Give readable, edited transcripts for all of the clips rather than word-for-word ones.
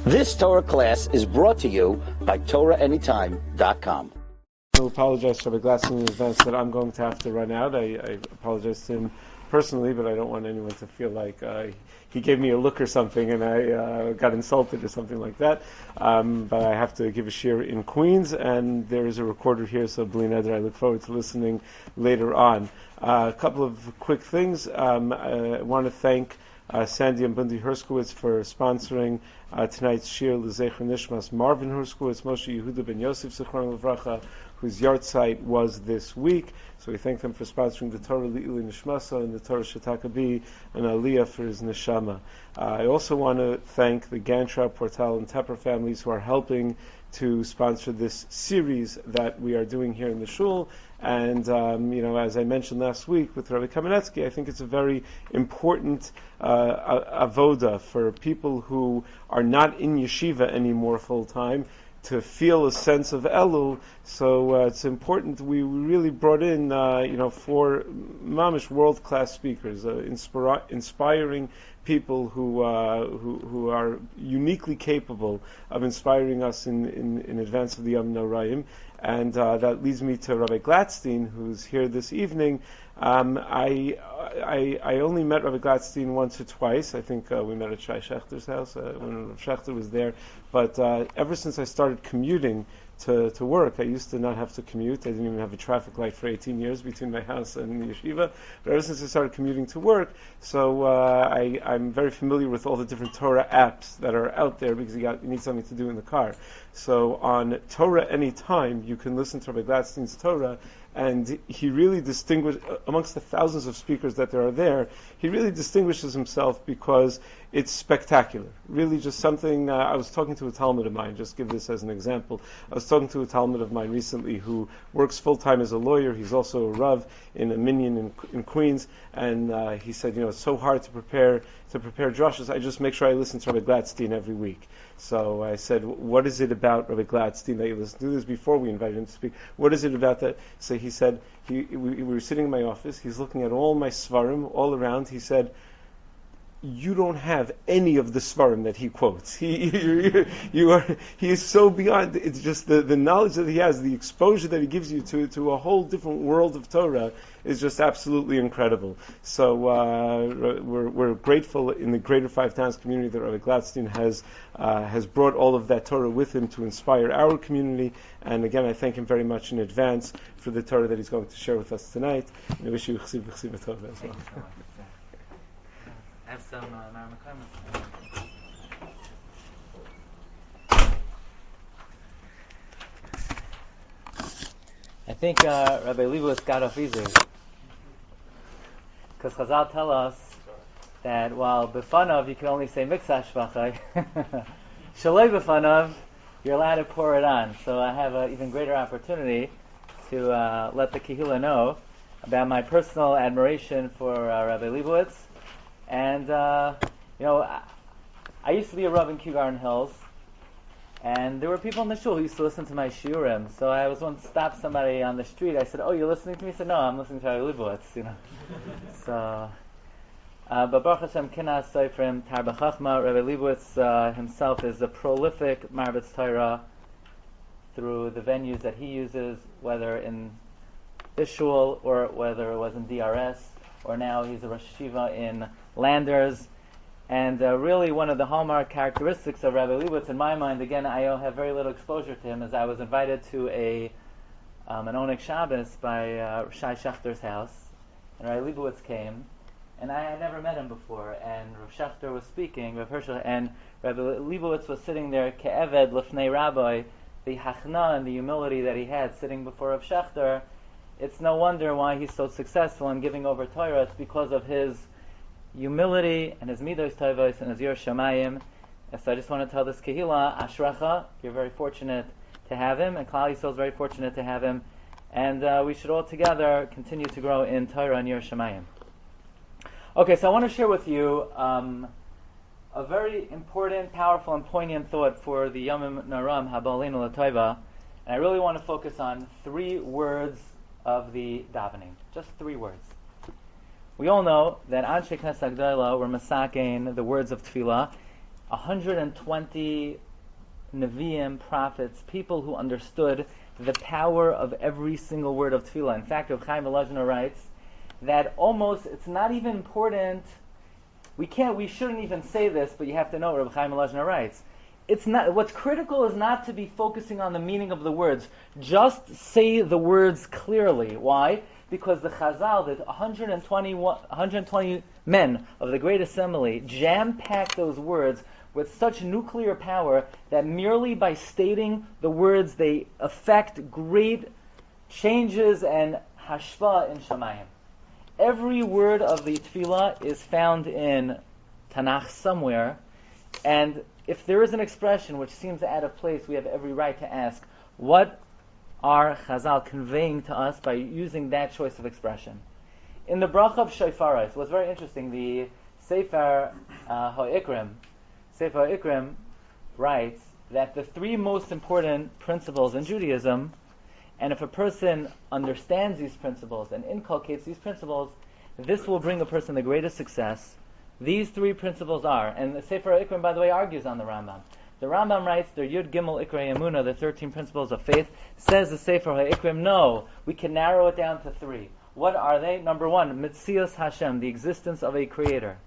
This Torah class is brought to you by TorahAnytime.com. I apologize to Rabbi Glatstein in advance that I'm going to have to run out. I apologize to him personally, but I don't want anyone to feel like he gave me a look or something and I got insulted or something like that. But I have to give a shiur in Queens, and there is a recorder here, so B'li Neder, I look forward to listening later on. A couple of quick things. I want to thank Sandy and Bundy Herskowitz for sponsoring tonight's shiur L'Zecher Nishmas Marvin Herskowitz, Moshe Yehuda ben Yosef Zichron Levracha, whose yahrzeit was this week. So we thank them for sponsoring the Torah Li'ili Nishmasa and the Torah Shetakabi and Aliyah for his neshama. I also want to thank the Gantrau, Portal, and Tepper families who are helping to sponsor this series that we are doing here in the shul. And as I mentioned last week with Rabbi Kamenetsky, I think it's a very important avoda for people who are not in yeshiva anymore full time to feel a sense of Elul. So it's important. We really brought in, four mamish world-class speakers, inspiring people who are uniquely capable of inspiring us in advance of the Yom Noraim. And that leads me to Rabbi Glatstein, who's here this evening. I only met Rabbi Glatstein once or twice. I think we met at Shai Shechter's house when Rav Shechter was there. But ever since I started commuting to work, I used to not have to commute. I didn't even have a traffic light for 18 years between my house and the yeshiva. But ever since I started commuting to work, so I'm very familiar with all the different Torah apps that are out there because you need something to do in the car. So on Torah Anytime, you can listen to Rabbi Glatstein's Torah, and he really distinguishes, amongst the thousands of speakers that there are there, he really distinguishes himself because it's spectacular. Really just something, I was talking to a Talmud of mine, just give this as an example. I was talking to a Talmud of mine recently who works full-time as a lawyer. He's also a Rav in a minyan in Queens, and he said, it's so hard to prepare drashas. I just make sure I listen to Rabbi Glatstein every week. So I said, what is it about Rabbi Glatstein that you listen to? This before we invited him to speak. What is it about that? So he said, we were sitting in my office, he's looking at all my svarim all around. He said, you don't have any of the svarim that he quotes. He is so beyond. It's just the knowledge that he has, the exposure that he gives you to a whole different world of Torah is just absolutely incredible. So we're grateful in the Greater Five Towns community that Rabbi Glatstein has brought all of that Torah with him to inspire our community. And again, I thank him very much in advance for the Torah that he's going to share with us tonight. And I wish you chesiv tov as well. I have some I think Rabbi Leibowitz got off easy, because Chazal tell us that while b'fanav you can only say miksa shvachai, shaloi b'fanav you're allowed to pour it on. So I have an even greater opportunity to let the Kehillah know about my personal admiration for Rabbi Leibowitz. And, I used to be a Rav in Kew Garden Hills, and there were people in the shul who used to listen to my shiurim. So I was once stopped somebody on the street. I said, "Oh, you're listening to me?" He said, "No, I'm listening to Rabbi Leibowitz." So, but Baruch Hashem, Kinas Seifrim Tarba Chachma. Rabbi Leibowitz himself is a prolific Marbitz Torah through the venues that he uses, whether in this shul or whether it was in DRS, or now he's a Rosh Yeshiva in Landers. And really one of the hallmark characteristics of Rabbi Leibowitz, in my mind, again, I have very little exposure to him, is I was invited to an Oneg Shabbos by Shai Shechter's house, and Rabbi Leibowitz came, and I had never met him before, and Rav Shechter was speaking, Rav Hershel, and Rabbi Leibowitz was sitting there, ke'eved lefnei Rabbi, the hachna and the humility that he had sitting before Rav Shechter. It's no wonder why he's so successful in giving over Torah. It's because of his humility and his midos tovos and his yer shamayim. And so I just want to tell this kehillah, ashracha, you're very fortunate to have him, and Klal Yisrael is very fortunate to have him, and we should all together continue to grow in Torah and yer shamayim. Okay, so I want to share with you a very important, powerful, and poignant thought for the Yom Naram Habalinu L'Tova, and I really want to focus on 3 words of the davening. Just 3 words. We all know that Anshe Knesset Agdala were masakein the words of tefillah, 120 Nevi'im, prophets, people who understood the power of every single word of tefillah. In fact, Reb Chaim Volozhiner writes that it's not even important. We shouldn't even say this, but you have to know what Reb Chaim Volozhiner writes. What's critical is not to be focusing on the meaning of the words. Just say the words clearly. Why? Because the Chazal, the 120 men of the Great Assembly, jam-packed those words with such nuclear power that merely by stating the words, they affect great changes and hashva in Shamayim. Every word of the tefillah is found in Tanakh somewhere, and if there is an expression which seems out of place, we have every right to ask, what are Chazal conveying to us by using that choice of expression? In the bracha of Shofaros, what's very interesting, the Sefer HaIkrim writes that the three most important principles in Judaism, and if a person understands these principles and inculcates these principles, this will bring a person the greatest success. These three principles are, and the Sefer HaIkrim, by the way, argues on the Rambam. The Rambam writes, the Yud Gimel Ikrei Emunah, the 13 principles of faith, says the Sefer HaIkrim, no, we can narrow it down to three. What are they? Number one, Mitzias Hashem, the existence of a creator.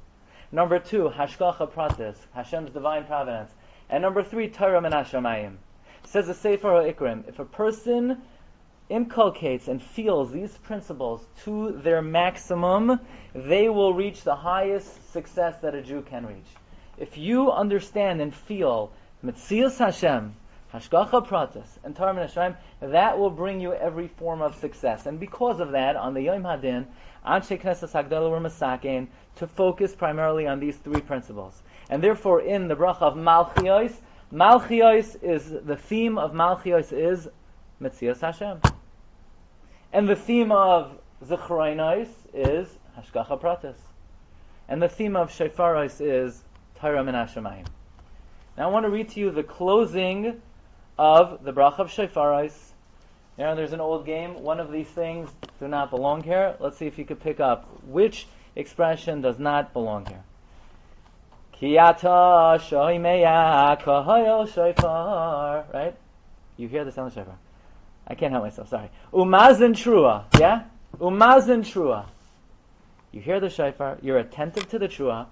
Number two, Hashgacha Pratis, Hashem's divine providence. And number three, Torah min hashamayim. Says the Sefer HaIkrim, if a person inculcates and feels these principles to their maximum, they will reach the highest success that a Jew can reach. If you understand and feel Metzias Hashem, Hashgacha Pratis, and Torah min hashamayim, that will bring you every form of success. And because of that, on the Yom Hadin, Anshe Knesset Hagdolah were masakein to focus primarily on these three principles. And therefore, in the bracha of Malchios is the theme of Malchios is Metzias Hashem. And the theme of Zechronos is Hashgacha Pratis. And the theme of Shofaros is Torah min hashamayim. Now I want to read to you the closing of the bracha of Shofaros. There's an old game. One of these things do not belong here. Let's see if you could pick up which expression does not belong here. Kiyata shoimeya kahoyel shofar. Right? You hear the sound of shofar. I can't help myself, sorry. Umazin trua, yeah? Umazin trua. You hear the shofar, you're attentive to the trua.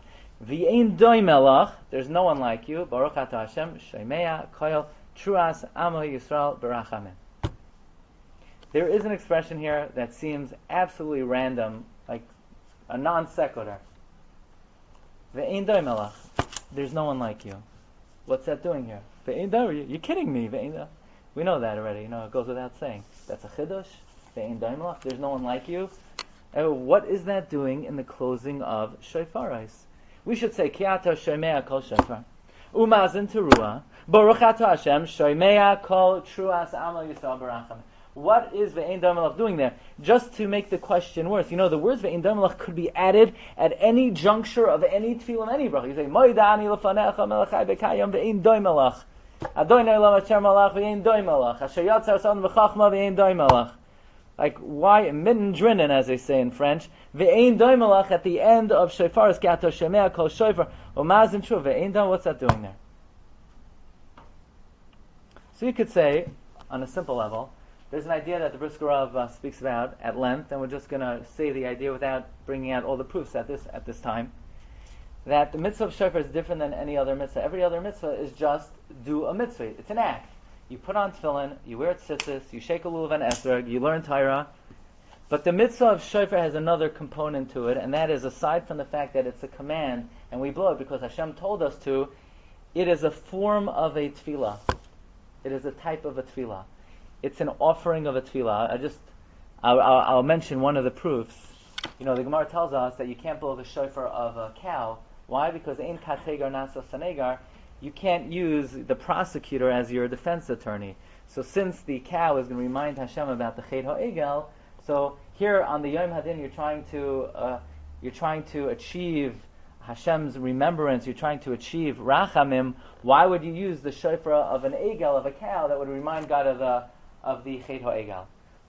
V'ein doi melach, there's no one like you. Baruch atah Hashem, shemea, koyel, truas, amo Yisrael, barachamim. There is an expression here that seems absolutely random, like a non sequitur. V'ein doi melach, there's no one like you. What's that doing here? V'ein doi, you're kidding me, v'ein doi. We know that already. It goes without saying. That's a chiddush. There's no one like you. What is that doing in the closing of Shofaros? We should say, Kiata Shomea Kol Shofar. Umazin Teruah. Baruch atah Hashem Shomea Kol Truas Amal Yisrael Baracham. What is Ve'ein Damelach doing there? Just to make the question worse. The words Ve'ein Damelach could be added at any juncture of any tefillah, any bracha. You say, Moidani Lefanecha Melachai Bekayam Ve'ein Damelach. Adonai Lam Asher Malach Ve'ein Doi Malach. Asher Yatzar Son V'chachma Ve'ein Doi Malach. Like, why, mitten drinnen, as they say in French, Ve'ein Doi Malach at the end of Shofaros Kato Shemea Kol Shofar, Umazin Trua, Ve'ein Doi, what's that doing there? So you could say, on a simple level, there's an idea that the Brisker Rav speaks about at length, and we're just going to say the idea without bringing out all the proofs at this time, that the mitzvah of shofar is different than any other mitzvah. Every other mitzvah is just do a mitzvah. It's an act. You put on tefillin, you wear tzitzis, you shake a lulav and esrog, you learn Torah. But the mitzvah of shofar has another component to it, and that is, aside from the fact that it's a command, and we blow it because Hashem told us to, it is a form of a tefillah. It is a type of a tefillah. It's an offering of a tefillah. I'll mention one of the proofs. The Gemara tells us that you can't blow the shofar of a cow. Why? Because ein kategar nasa sanegar, you can't use the prosecutor as your defense attorney. So since the cow is going to remind Hashem about the chet ha'egel, so here on the Yom Hadin you're trying to achieve Hashem's remembrance. You're trying to achieve rachamim. Why would you use the shofar of an egel, of a cow, that would remind God of the chet ha'egel?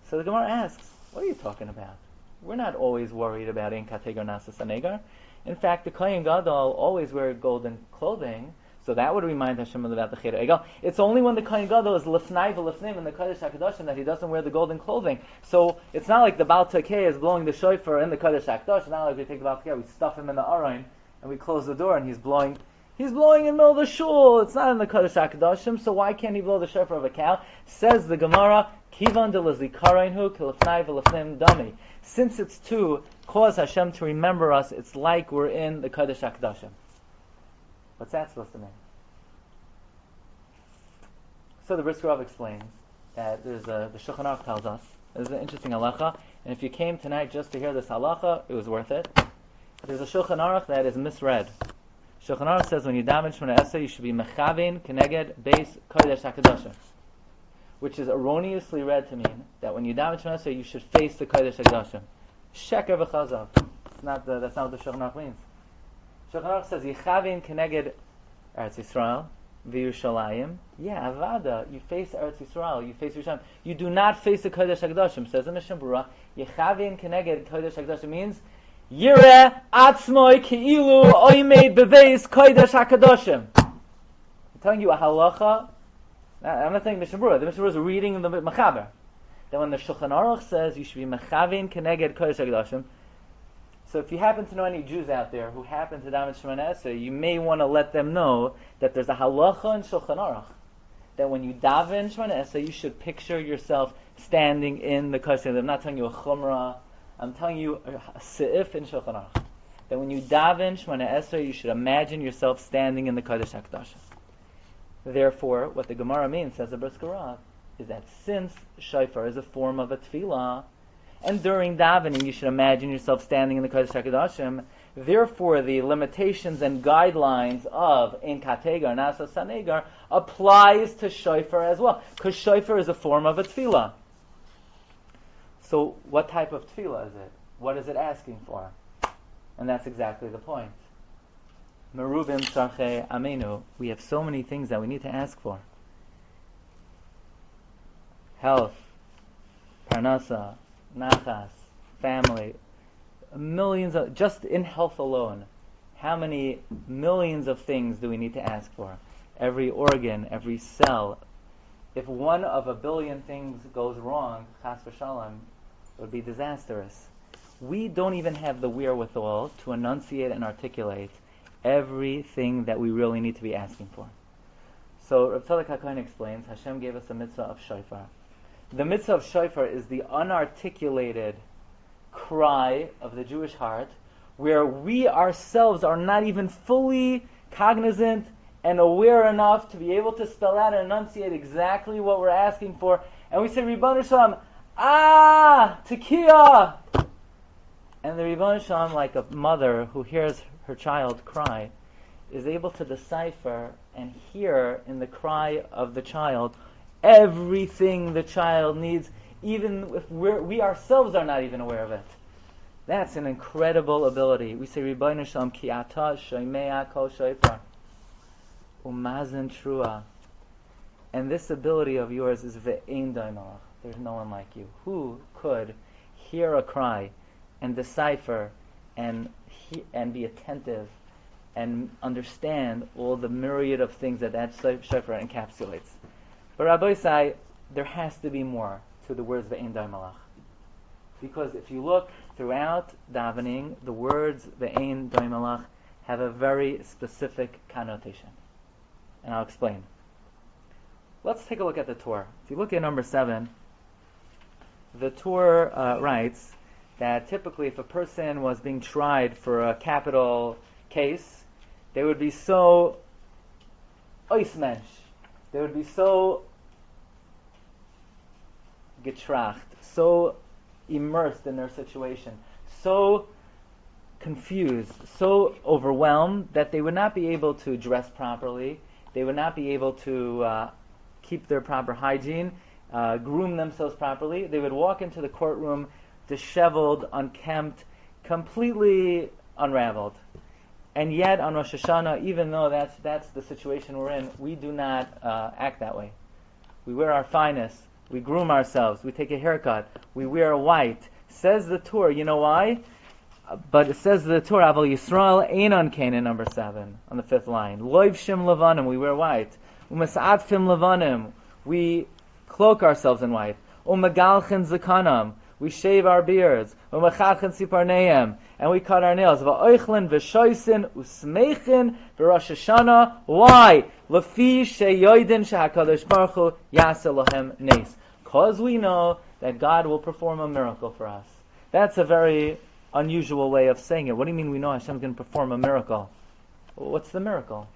So the Gemara asks, what are you talking about? We're not always worried about ein kategar nasa sanegar. In fact, the Kohen Gadol always wear golden clothing, So that would remind Hashem about the Cheder Egel. It's only when the Kohen Gadol is Lifnai v'Lifnim in the Kodesh HaKadoshim that he doesn't wear the golden clothing. So it's not like the Baal Tekeh is blowing the shofar in the Kodesh HaKadosh. It's not like we take the Baal Tekeh, we stuff him in the Aron, and we close the door, and he's blowing in the middle of the shul. It's not in the Kodesh HaKadoshim, so why can't he blow the shofar of a cow? Says the Gemara, Kivan de Lizikareinu Kilifnai v'Lifnim Dami. Since it's to cause Hashem to remember us, it's like we're in the Kodesh HaKadoshim. What's that supposed to mean? So the Brisker Rav explains that the Shulchan Aruch tells us, there's an interesting halacha, and if you came tonight just to hear this halacha, it was worth it. There's a Shulchan Aruch that is misread. Shulchan Aruch says when you daven Shemona Esrei, you should be mechavin keneged beis kodesh hakadoshim, which is erroneously read to mean that when you daven Shemona Esrei, you should face the kodesh hakadoshim. Sheker v'chazav. That's not what the Shulchan Aruch means. Shulchan Aruch says yichavin keneged Eretz Yisrael v'Yerushalayim. Yeah, avada. You face Eretz Yisrael. You face Yerushalayim. You do not face the kodesh hakadoshim. Says the Mishnah Berurah. Yichavin keneged kodesh hakadoshim means Yireh atzmoi keilu oimed beveis kodesh hakadoshim. I'm telling you a halacha. I'm not saying Mishnah Berurah. The Mishnah Berurah is reading the Mechaber. That when the Shulchan Aruch says you should be mechavin keneged kodesh hakadoshim. So if you happen to know any Jews out there who happen to daven Shemona Esrei, you may want to let them know that there's a halacha in Shulchan Aruch that when you daven Shemona Esrei, you should picture yourself standing in the kodesh. I'm not telling you a chumrah. I'm telling you a seif in Shulchan Aruch. That when you daven Shemona Esrei, you should imagine yourself standing in the Kodesh HaKadoshim. Therefore, what the Gemara means, says the Brisker Rav, is that since shofar is a form of a tefillah, and during davening you should imagine yourself standing in the Kodesh HaKadoshim, therefore the limitations and guidelines of Ein Kategar, Nasa Sanegar applies to shofar as well, because shofar is a form of a tefillah. So what type of tefillah is it? What is it asking for? And that's exactly the point. Meruvim tzarchei amenu. We have so many things that we need to ask for. Health, parnasa, nachas, family. Millions of, just in health alone, how many millions of things do we need to ask for? Every organ, every cell. If one of a billion things goes wrong, chas v'shalom, it would be disastrous. We don't even have the wherewithal to enunciate and articulate everything that we really need to be asking for. So Rav Tzadok HaKohen explains, Hashem gave us a mitzvah of shofar. The mitzvah of shofar is the unarticulated cry of the Jewish heart, where we ourselves are not even fully cognizant and aware enough to be able to spell out and enunciate exactly what we're asking for. And we say, Ribbon Shalom, Tekiah! And the Ribbon Shalom, like a mother who hears her child cry, is able to decipher and hear in the cry of the child everything the child needs, even if we ourselves are not even aware of it. That's an incredible ability. We say, Ribbon Shalom, Ki ata shoymea kol shofar umazen trua. And this ability of yours is ve'ein daimach. There's no one like you. Who could hear a cry and decipher and be attentive and understand all the myriad of things that shofar encapsulates? But Rabbi say there has to be more to the words ve'ein daimach. Because if you look throughout davening, the words ve'ein daimach have a very specific connotation. And I'll explain. Let's take a look at the Torah. If you look at number 7, the Torah writes that typically if a person was being tried for a capital case, they would be so oismensch, they would be so getracht, so immersed in their situation, so confused, so overwhelmed that they would not be able to dress properly, they would not be able to keep their proper hygiene, groom themselves properly. They would walk into the courtroom disheveled, unkempt, completely unraveled. And yet on Rosh Hashanah, even though that's the situation we're in, we do not act that way. We wear our finest, we groom ourselves, we take a haircut, we wear white. Says the Torah, you know why? But it says the Torah, Aval Yisrael ein on Canaan, number 7, on the 5th line. Loiv shim levanim, we wear white. Umasatfim levanim, we cloak ourselves in white. Umagalchen zakanam, we shave our beards. Umachadchen siparneim, and we cut our nails. Va'oichlin v'shoisin usmeichin v'Rosh Hashanah. Why? Lefi sheyoidin shehakadosh baruch hu yaseh lahem nes. Because we know that God will perform a miracle for us. That's a very unusual way of saying it. What do you mean we know Hashem's going to perform a miracle? What's the miracle?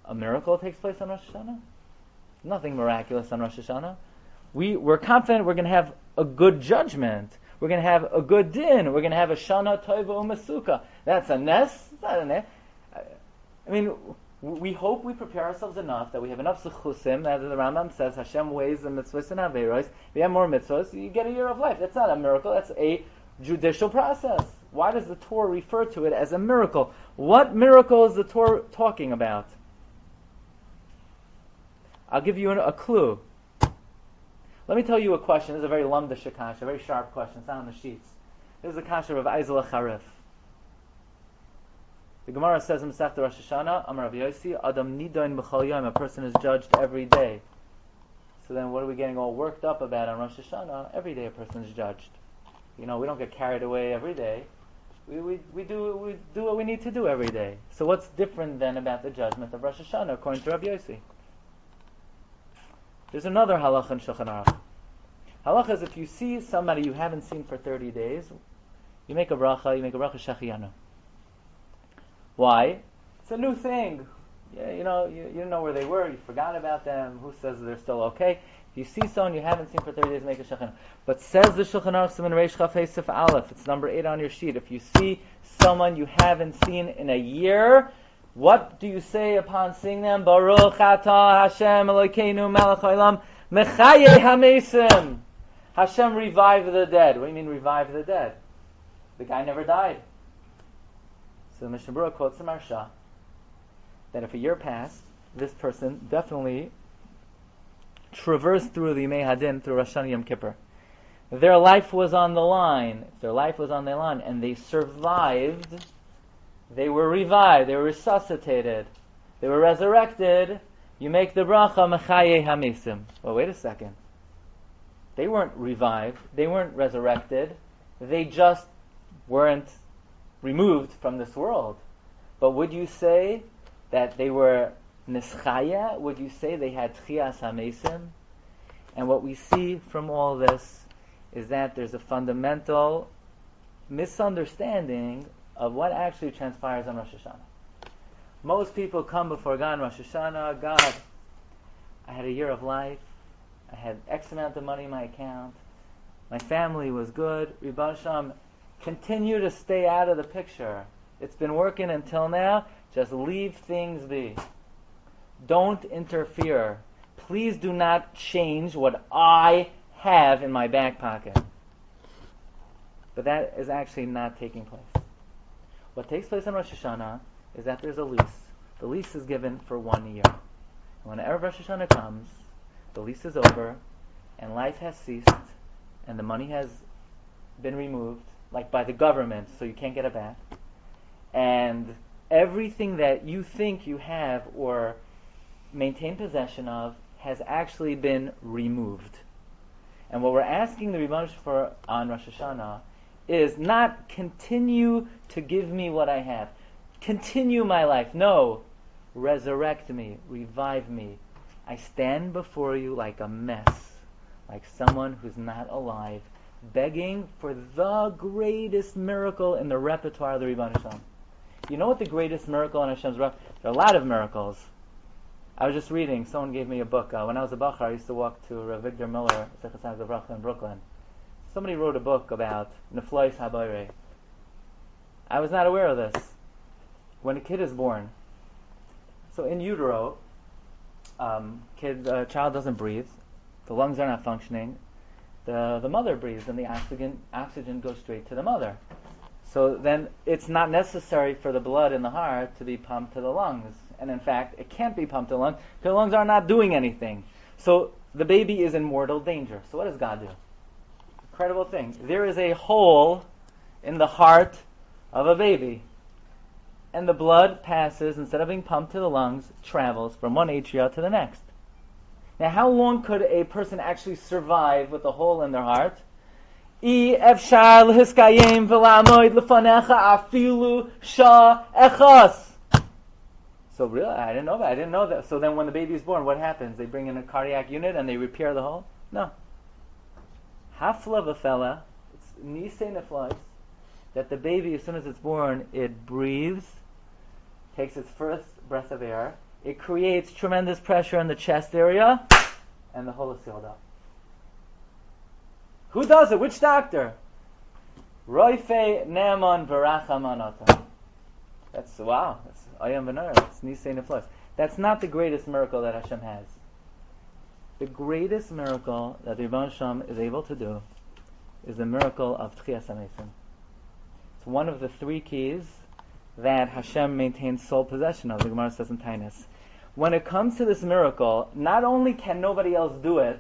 A miracle takes place on Rosh Hashanah? Nothing miraculous on Rosh Hashanah. We're confident we're going to have a good judgment. We're going to have a good din. We're going to have a Shana Tova U'Masuka. That's a nes? It's not a nes. I mean, we hope we prepare ourselves enough, that we have enough zechusim, as the Rambam says, Hashem weighs the mitzvahs and averos. We have more mitzvahs, you get a year of life. That's not a miracle, that's a judicial process. Why does the Torah refer to it as a miracle? What miracle is the Torah talking about? I'll give you a clue. Let me tell you a question. This is a very lamdish kasha, a very sharp question. It's not on the sheets. This is a kasha of Aizla Charif. The Gemara says in Masechta Rosh Hashanah, Amar Rav Yossi, Adam nidoin b'chol yom, a person is judged every day. So then what are we getting all worked up about on Rosh Hashanah? Every day a person is judged. You know, we don't get carried away every day. We do what we need to do every day. So what's different then about the judgment of Rosh Hashanah according to Rav Yossi? There's another halacha in Shulchan Aruch. Halacha is if you see somebody you haven't seen for 30 days, you make a bracha shechiyanu. Why? It's a new thing. Yeah, you didn't know where they were, you forgot about them, who says they're still okay? If you see someone you haven't seen for 30 days, make a shechiyanu. But says the Shulchan Aruch Siman Reish Chaf Hei Sif Aleph, it's number 8 on your sheet, if you see someone you haven't seen in a year, what do you say upon seeing them? Baruch atah Hashem Elokeinu melech haolam mechaye hamesim. Hashem revive the dead. What do you mean revive the dead? The guy never died. So the Mishnah Berurah quotes the Parsha that if a year passed, this person definitely traversed through the Yemei Hadin, through Rosh Hashanah Yom Kippur. Their life was on the line. If their life was on the line and they survived, they were revived, they were resuscitated, they were resurrected, you make the bracha mechaye hamesim. Well, wait a second. They weren't revived, they weren't resurrected, they just weren't removed from this world. But would you say that they were nischaya? Would you say they had tchias hamesim? And what we see from all this is that there's a fundamental misunderstanding of what actually transpires on Rosh Hashanah. Most people come before God on Rosh Hashanah, God, I had a year of life, I had X amount of money in my account, my family was good, Rebbe Shem, continue to stay out of the picture. It's been working until now, just leave things be. Don't interfere. Please do not change what I have in my back pocket. But that is actually not taking place. What takes place on Rosh Hashanah is that there's a lease. The lease is given for 1 year. And whenever Rosh Hashanah comes, the lease is over, and life has ceased, and the money has been removed, like by the government, so you can't get it back. And everything that you think you have or maintain possession of has actually been removed. And what we're asking the Rebbe for on Rosh Hashanah is not continue to give me what I have. Continue my life. No. Resurrect me. Revive me. I stand before you like a mess, like someone who's not alive, begging for the greatest miracle in the repertoire of the Rebbe Hashem. You know what the greatest miracle in Hashem's repertoire? There are a lot of miracles. I was just reading, someone gave me a book. When I was a Bachar, I used to walk to Rav Victor Miller, in Brooklyn. Somebody wrote a book about Neflois Habayre. I was not aware of this. When a kid is born, so in utero, child doesn't breathe, the lungs are not functioning, the mother breathes, and the oxygen goes straight to the mother. So then it's not necessary for the blood in the heart to be pumped to the lungs. And in fact, it can't be pumped to the lungs because the lungs are not doing anything. So the baby is in mortal danger. So what does God do? Incredible thing. There is a hole in the heart of a baby. And the blood passes, instead of being pumped to the lungs, travels from one atria to the next. Now, how long could a person actually survive with a hole in their heart? So really, I didn't know that. I didn't know that. So then when the baby is born, what happens? They bring in a cardiac unit and they repair the hole? No. Hafla v'fela, it's nisei neflos, that the baby, as soon as it's born, it breathes, takes its first breath of air, it creates tremendous pressure in the chest area, and the hole is sealed up. Who does it? Which doctor? Roife Ne'aman V'Rachamanata. That's, wow, that's Ayam V'Nar, that's Nisei Neflos. That's not the greatest miracle that Hashem has. The greatest miracle that the Rebbeinu Shem is able to do is the miracle of Tchias HaMesim. It's one of the three keys that Hashem maintains sole possession of, the Gemara says in Tainus. When it comes to this miracle, not only can nobody else do it,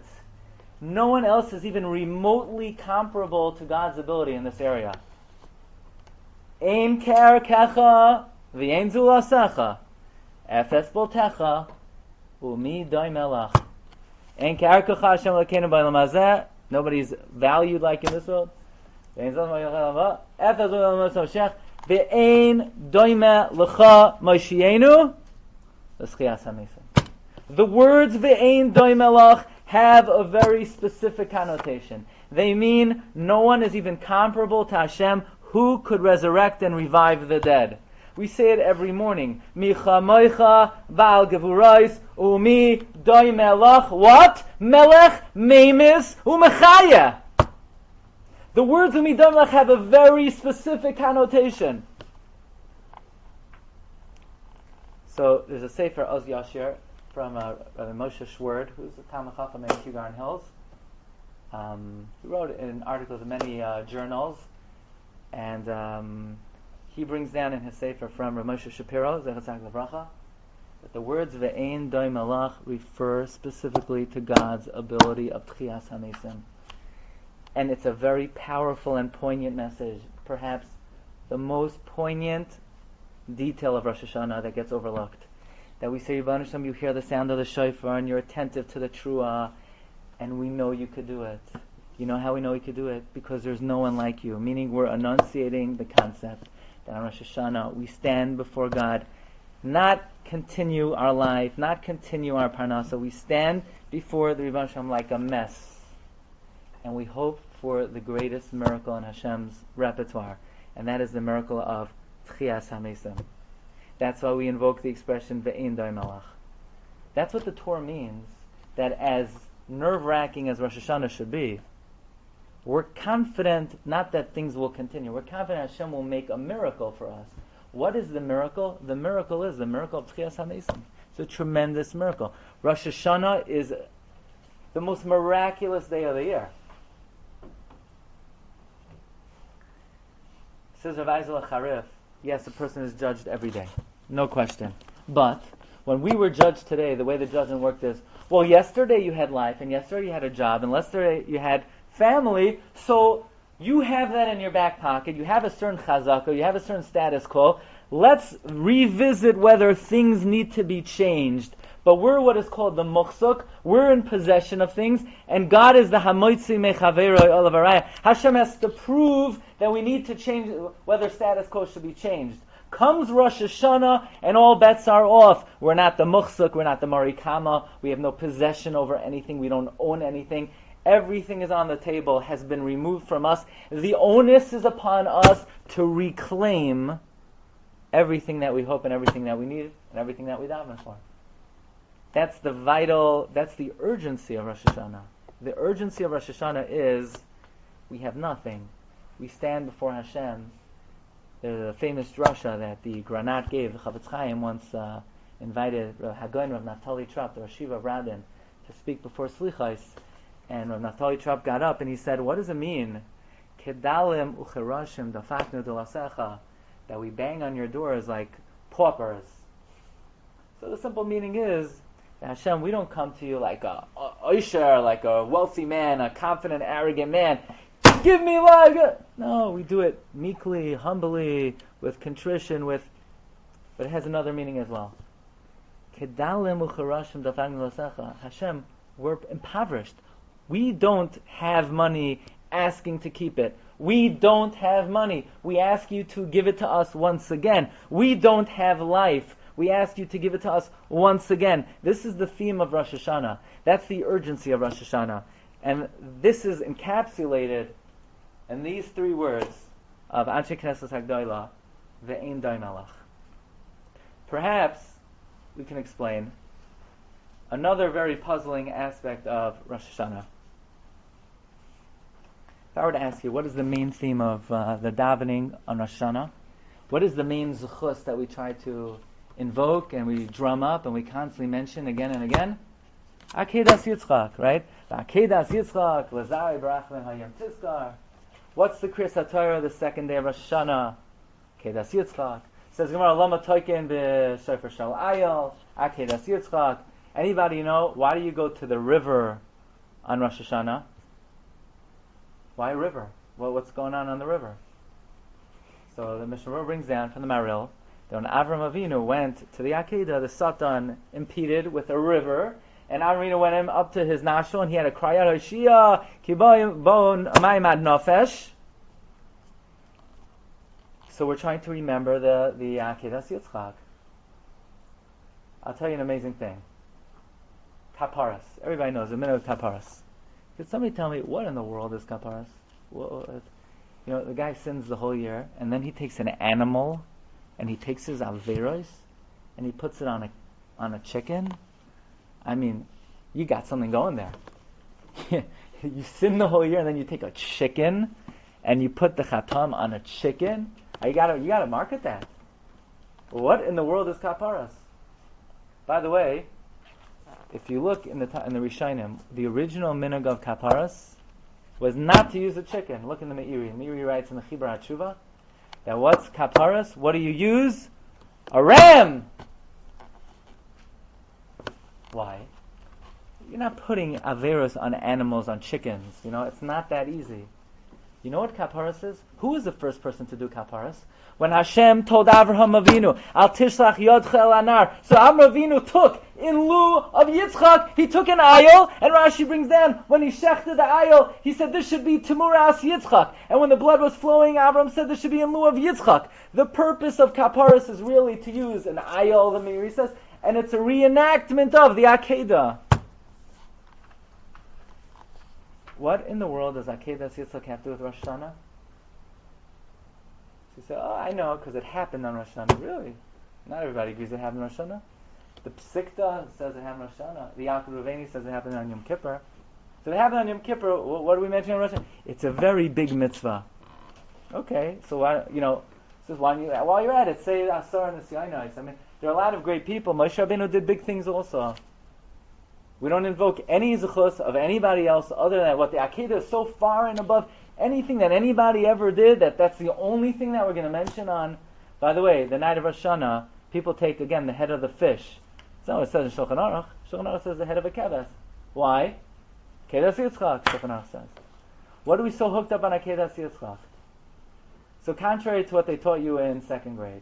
no one else is even remotely comparable to God's ability in this area. Ein ke'arkecha v'ein zulasecha efes boltecha u'mi doimelach. Ein ke'arkecha Hashem Elokeinu b'olam hazeh. Nobody's valued like in this world. V'ein zulasecha efes boltecha v'ein doime lecha moshienu l'schias hamesim. The words v'ein doimelach have a very specific connotation. They mean no one is even comparable to Hashem who could resurrect and revive the dead. We say it every morning. Micha moicha ba'al gevurais umi doi melech. What? Melech, memis, umechaya. The words umi doi melech have a very specific connotation. So there's a sefer Oz Yashir from Rabbi Moshe Schwerd, who's a Talmid Chacham in Kew Gardens Hills. He wrote in articles in many journals, and he brings down in his sefer from Rav Moshe Shapiro, Zechatzak Levracha, that the words Ve'ein Doi Malach refer specifically to God's ability of Tchias HaMesim. And it's a very powerful and poignant message, perhaps the most poignant detail of Rosh Hashanah that gets overlooked. That we say, Yibban Hashem, you hear the sound of the shofar and you're attentive to the truah, and we know you could do it. You know how we know we could do it? Because there's no one like you. Meaning we're enunciating the concept that on Rosh Hashanah we stand before God, not continue our life, not continue our parnasa. We stand before the Yibban Hashem like a mess. And we hope for the greatest miracle in Hashem's repertoire. And that is the miracle of Tchias HaMesim. That's why we invoke the expression Ve'ein Doi Malach. That's what the Torah means, that as nerve-wracking as Rosh Hashanah should be, we're confident not that things will continue. We're confident Hashem will make a miracle for us. What is the miracle? The miracle is the miracle of Tchias HaMesim. It's a tremendous miracle. Rosh Hashanah is the most miraculous day of the year. Says Rav Eisel Charif, yes, a person is judged every day. No question. But when we were judged today, the way the judgment worked is, well, yesterday you had life, and yesterday you had a job, and yesterday you had family, so you have that in your back pocket, you have a certain chazaka, you have a certain status quo. Let's revisit whether things need to be changed. But we're what is called the muchsuk. We're in possession of things, and God is the hamoitzi mechaveroi olav haraya. Hashem has to prove that we need to change whether status quo should be changed. Comes Rosh Hashanah, and all bets are off. We're not the muchsuk, we're not the marikama, we have no possession over anything, we don't own anything. Everything is on the table, has been removed from us. The onus is upon us to reclaim everything that we hope and everything that we need and everything that we daven for. That's the urgency of Rosh Hashanah. The urgency of Rosh Hashanah is we have nothing. We stand before Hashem. There's a famous Drasha that the Granat gave. The Chavetz Chaim once invited Hagoin Rav Naftali Trop, the Rosh Yeshiva of Radin, to speak before Slichos. And Rav Naftali Trop got up and he said, what does it mean? Kedalim ucherashim dafaknu delasecha, that we bang on your doors like paupers. So the simple meaning is, Hashem, we don't come to you like a oisher, like a wealthy man, a confident, arrogant man. give me life. No, we do it meekly, humbly, with contrition, but it has another meaning as well. Hashem, we're impoverished. We don't have money asking to keep it. We don't have money. We ask you to give it to us once again. We don't have life. We ask you to give it to us once again. This is the theme of Rosh Hashanah. That's the urgency of Rosh Hashanah. And this is encapsulated in these three words of Anshe Knesset Hagdolah, Ve'ein Dai Malach. Perhaps we can explain another very puzzling aspect of Rosh Hashanah. If I were to ask you, what is the main theme of the davening on Rosh Hashanah? What is the main zuchus that we try to invoke and we drum up and we constantly mention again and again? Akedas Yitzchak, right? Akedas Yitzchak, Lazari Barachman Hayam Tizkar. What's the Kriyas HaTorah, the second day of Rosh Hashanah? Akedas Yitzchak. Says Gemara, Lama Toiken b'Sefer Shal Ayel, Akedas Yitzchak. Anybody know, why do you go to the river on Rosh Hashanah? Why a river? Well, what's going on the river? So the Mishnah brings down from the Maril that when Avram Avinu went to the Akedah, the Satan impeded with a river, and Avram Avinu went up to his nostril and he had to cry out, Hoshia, ki bon amayim ad nafesh. So we're trying to remember the Akedas Yitzchak. I'll tell you an amazing thing. Kaparas. Everybody knows the minhag of Kaparas. Could somebody tell me what in the world is Kaparas? Well, the guy sins the whole year, and then he takes an animal, and he takes his averos, and he puts it on a chicken. I mean, you got something going there. You sin the whole year, and then you take a chicken, and you put the chatam on a chicken. You gotta market that. What in the world is Kaparas? By the way, if you look in the Rishonim, the original minhag of Kaparas was not to use a chicken. Look in the Meiri. Meiri writes in the Chibur HaTshuva that what's Kaparas? What do you use? A ram! Why? You're not putting averos on animals, on chickens. It's not that easy. You know what Kaparas is? Who was the first person to do Kaparas? When Hashem told Avraham Avinu, Al tishlach yodcha el anar. So Avraham Avinu took, in lieu of Yitzchak, he took an ayil, and Rashi brings down, when he shechted the ayil, he said this should be Timuras Yitzchak. And when the blood was flowing, Avraham said this should be in lieu of Yitzchak. The purpose of Kaparas is really to use an ayil, the Meiri says, and it's a reenactment of the Akedah. What in the world does Akedas Yitzchak have to do with Rosh Hashanah? She said, I know, because it happened on Rosh Hashanah. Really? Not everybody agrees it happened on Rosh Hashanah. The Psikta says it happened on Rosh Hashanah. The Yaakov Ruveni says it happened on Yom Kippur. So it happened on Yom Kippur. What do we mention on Rosh Hashanah? It's a very big mitzvah. Okay, so why while you're at it, say Asar and the Siyanais. I mean, there are a lot of great people. Moshe Rabbeinu did big things also. We don't invoke any zuchus of anybody else other than what the Akedah is so far and above anything that anybody ever did that's the only thing that we're going to mention on. By the way, the night of Rosh Hashanah, people take again the head of the fish. So it says in Shulchan Aruch. Shulchan Aruch says the head of a keves. Why? Akedas Yitzchak, Shulchan Aruch says. What are we so hooked up on Akedas Yitzchak? So contrary to what they taught you in second grade,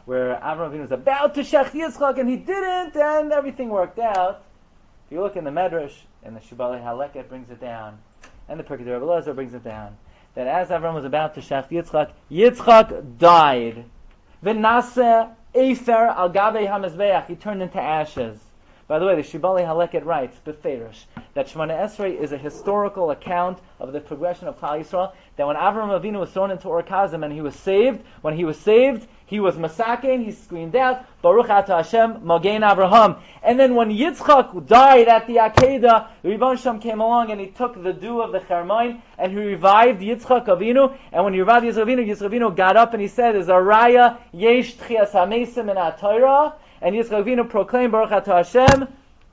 where Avraham Avinu was about to shech Yitzchak and he didn't, and everything worked out. If you look in the Medrash, and the Shibbolei Haleket brings it down, and the Pirkei Rebbe Elazar brings it down, that as Avram was about to shech Yitzchak died. V'naseh efer al gabei hamizbeach. He turned into ashes. By the way, the Shibbolei Haleket writes, Beferish, that Shemona Esrei is a historical account of the progression of Klal Yisrael, that when Avram Avinu was thrown into Ur Kasdim and he was saved, he was masaken, he screamed out, Baruch Ata Hashem, Mogein Avraham. And then when Yitzchak died at the Akedah, Ribbon Shem came along and he took the dew of the Chermain and he revived Yitzchak Avinu. And when he revived Yitzchak Avinu got up and he said, Zaraya Yesh Tchias HaMesim in HaTorah. And Yitzchak Avinu proclaimed, Baruch Ata Hashem,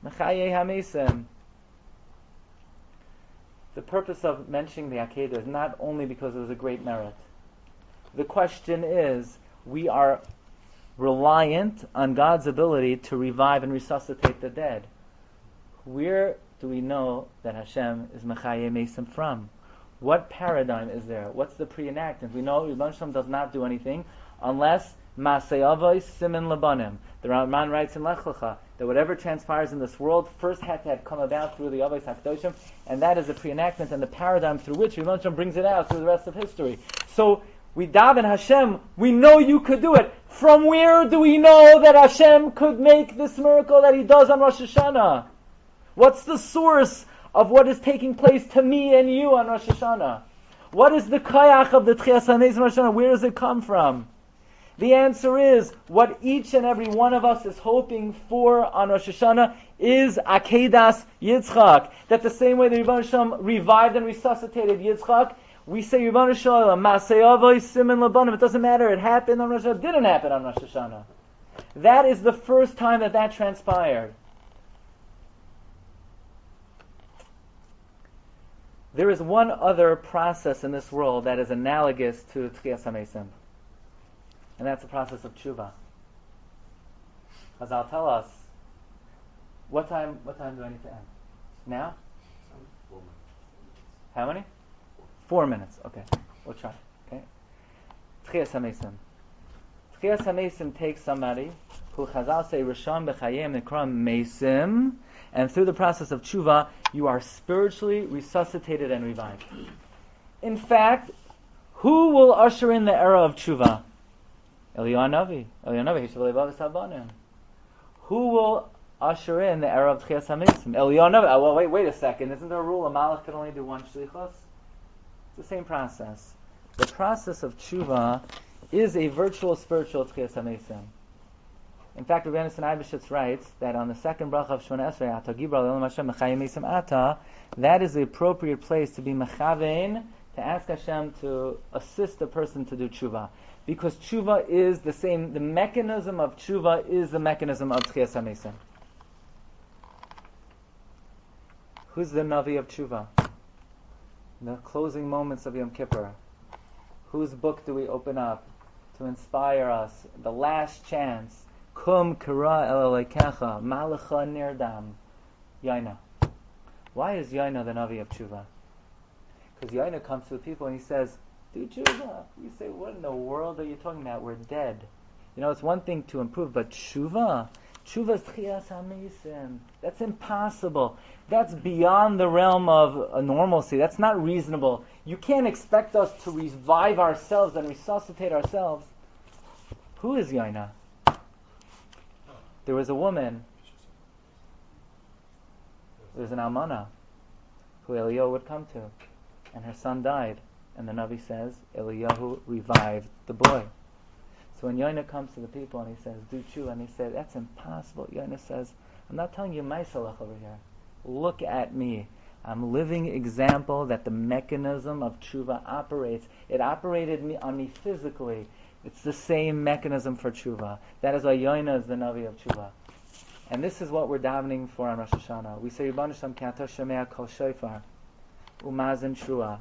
Mechayei HaMesim. The purpose of mentioning the Akedah is not only because it was a great merit. The question is, we are reliant on God's ability to revive and resuscitate the dead. Where do we know that Hashem is Mechayei Mesim from? What paradigm is there? What's the pre-enactment? We know Rebbeinu Shalom does not do anything unless Masei Avos Simin Labanim. The Ramban writes in Lech Lecha that whatever transpires in this world first had to have come about through the Avos HaKadoshim, and that is the pre-enactment and the paradigm through which Rebbeinu Shalom brings it out through the rest of history. So we daven Hashem, we know you could do it. From where do we know that Hashem could make this miracle that He does on Rosh Hashanah? What's the source of what is taking place to me and you on Rosh Hashanah? What is the kayach of the Tchias HaMeis on Rosh Hashanah? Where does it come from? The answer is, what each and every one of us is hoping for on Rosh Hashanah is Akedas Yitzchak. That the same way the Rebbeinu Shalom revived and resuscitated Yitzchak, we say Rebbeinu Shalom, Masei Avos Simin Labanim. It doesn't matter, it happened on Rosh Hashanah, it didn't happen on Rosh Hashanah. That is the first time that transpired. There is one other process in this world that is analogous to Tchias HaMeisim, and that's the process of Teshuva. Chazal tell us, what time do I need to end? Now? 4 minutes. How many? 4 minutes. Okay, we'll try. Okay. Tchias HaMeisim. Tchias HaMeisim takes somebody who Chazal say Rishon b'chayim nikram Meisim, and through the process of Teshuva, you are spiritually resuscitated and revived. In fact, who will usher in the era of Teshuva? Eliyahu Navi. Who will usher in the era of Tchias HaMeisim? Eliyahu Navi. Well, wait a second. Isn't there a rule a malach can only do one shlichus? It's the same process. The process of Teshuva is a virtual spiritual Tchias HaMeisim. In fact, Rabbi Eibeshitz writes that on the second bracha of Shemona Esrei, Ata Gibra Le'olam Hashem Mechayim Meisim Ata, that is the appropriate place to be mechavein, to ask Hashem to assist a person to do tshuva. Because tshuva is the same, the mechanism of tshuva is the mechanism of Tchias HaMeisim. Who's the Navi of tshuva? The closing moments of Yom Kippur. Whose book do we open up to inspire us? The last chance. Kum kara el elekecha malacha nirdam. Yaina. Why is Yaina the Navi of Teshuva? Because Yaina comes to the people and he says, do Teshuva. We say, what in the world are you talking about? We're dead. You know, it's one thing to improve, but Teshuva is Tchias HaMeisim. That's impossible. That's beyond the realm of normalcy. That's not reasonable. You can't expect us to revive ourselves and resuscitate ourselves. Who is Yaina? There was a woman, there was an almana, who Eliyahu would come to, and her son died, and the Navi says, Eliyahu revived the boy. So when Yaina comes to the people and he says, do tshuva, and he said, that's impossible, Yaina says, I'm not telling you my salach over here. Look at me. I'm a living example that the mechanism of tshuva operates. It operated on me physically. It's the same mechanism for tshuva. That is why Yaina is the Navi of tshuva. And this is what we're davening for on Rosh Hashanah. We say, Rebbeinu Shalom ki ata shomea kol shofar u'mazen shua.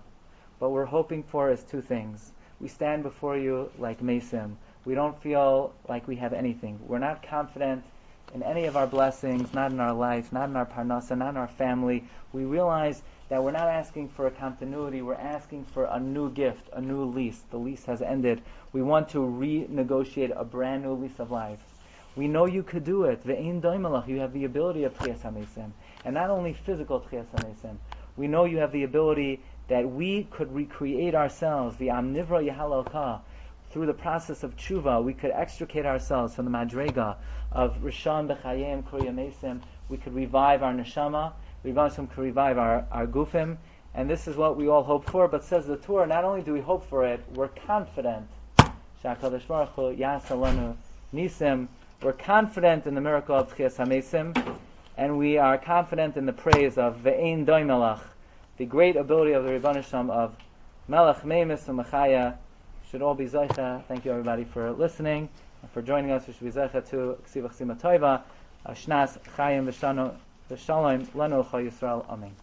What we're hoping for is two things. We stand before you like Meisim. We don't feel like we have anything. We're not confident in any of our blessings, not in our life, not in our parnasa, not in our family. We realize that we're not asking for a continuity, we're asking for a new gift, a new lease. The lease has ended. We want to renegotiate a brand new lease of life. We know you could do it. Ve'ein doimelach, you have the ability of Tchias HaMeisim. And not only physical Tchias HaMeisim. We know you have the ability that we could recreate ourselves, V'am nivra yahalelka. Through the process of tshuva, we could extricate ourselves from the madrega of Rishon b'chayim Kriya Meisim. We could revive our neshama. We could revive our gufim. And this is what we all hope for. But says the Torah, not only do we hope for it, we're confident. Sha'akadosh Baruch Hu ya'asa lanu nisim. We're confident in the miracle of Tchias HaMeisim. And we are confident in the praise of Ve'ein Doi Melach, the great ability of the Rebbeinu Shalom of Melech Meimis U'Mechaya. Should all be Zoicha. Thank you everybody for listening and for joining us. We should be Zoicha to Ksivach Sima Toiva, Shnas Chayim V'Shalom Lanu Chol Yisrael. Amen.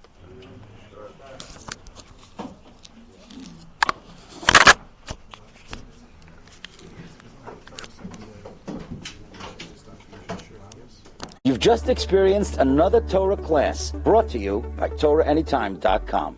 You've just experienced another Torah class brought to you by TorahAnytime.com.